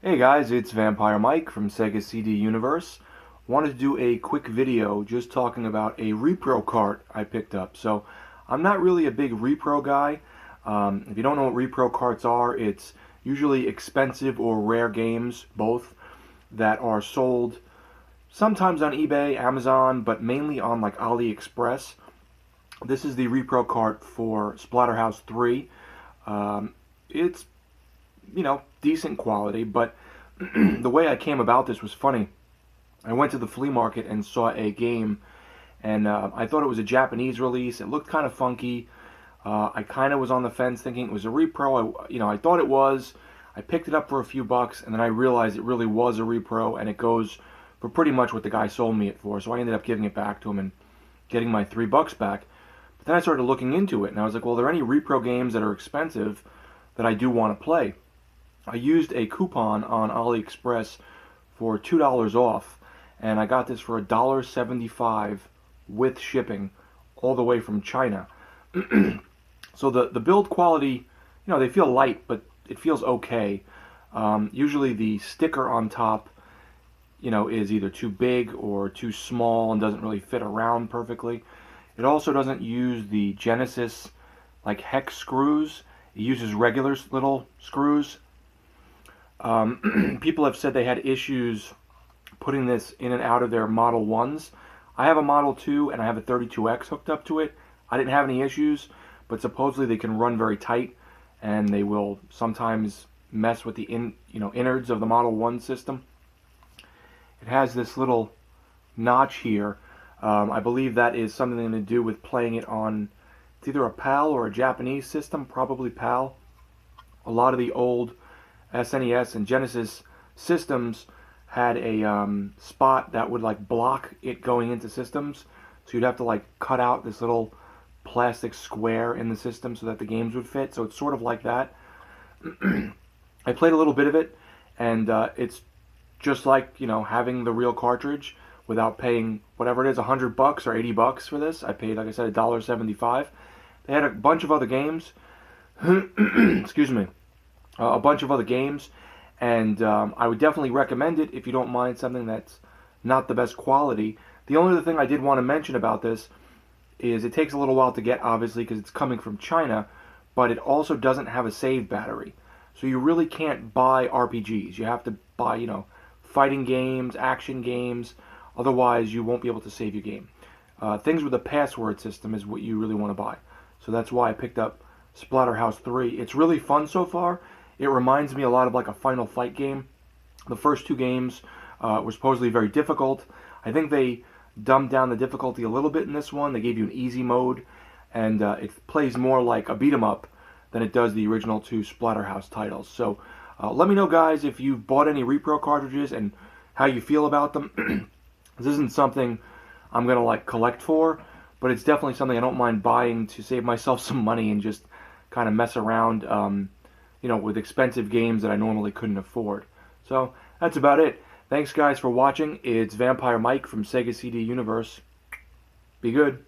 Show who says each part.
Speaker 1: Hey guys, it's Vampire Mike from Sega CD Universe. Wanted to do a quick video just talking about a Repro cart I picked up. So I'm not really a big Repro guy. If you don't know what Repro carts are, it's usually expensive or rare games, both, that are sold sometimes on eBay, Amazon, but mainly on like AliExpress. This is the Repro cart for Splatterhouse 3. It's decent quality, but the way I came about this was funny. I went to the flea market and saw a game, and I thought it was a Japanese release. It looked kind of funky. I kind of was on the fence thinking it was a repro. I thought it was. I picked it up for a few bucks, and then I realized it really was a repro, and it goes for pretty much what the guy sold me it for. So I ended up giving it back to him and getting my $3 back. But then I started looking into it, and I was like, well, are there any repro games that are expensive that I do want to play? I used a coupon on AliExpress for $2 off, and I got this for $1.75 with shipping all the way from China. So the build quality, they feel light, but it feels okay. Usually the sticker on top, is either too big or too small and doesn't really fit around perfectly. It also doesn't use the Genesis like hex screws. It uses regular little screws. People have said they had issues putting this in and out of their Model 1s. I have a Model 2 and I have a 32X hooked up to it. I didn't have any issues, but supposedly they can run very tight, and they will sometimes mess with the innards of the Model 1 system. It has this little notch here. I believe that is something to do with playing it on, it's either a PAL or a Japanese system, probably PAL. A lot of the old SNES and Genesis systems had a spot that would like block it going into systems, so you'd have to like cut out this little plastic square in the system so that the games would fit. So it's sort of like that. I played a little bit of it, and it's just like having the real cartridge without paying whatever it is, $100 or $80 for this. I paid, like I said, $1.75. They had a bunch of other games. Excuse me. A bunch of other games, and I would definitely recommend it if you don't mind something that's not the best quality. The only other thing I did want to mention about this is it takes a little while to get, obviously, because it's coming from China, but it also doesn't have a save battery. So you really can't buy RPGs. You have to buy, fighting games, action games, otherwise you won't be able to save your game. Things with a password system is what you really want to buy. So that's why I picked up Splatterhouse 3. It's really fun so far. It reminds me a lot of like a Final Fight game. The first two games were supposedly very difficult. I think they dumbed down the difficulty a little bit in this one. They gave you an easy mode, and it plays more like a beat 'em up than it does the original two Splatterhouse titles. So let me know, guys, if you've bought any Repro cartridges and how you feel about them. This isn't something I'm gonna like collect for, but it's definitely something I don't mind buying to save myself some money and just kind of mess around with expensive games that I normally couldn't afford. So that's about it. Thanks guys for watching. It's Vampire Mike from Sega CD Universe. Be good.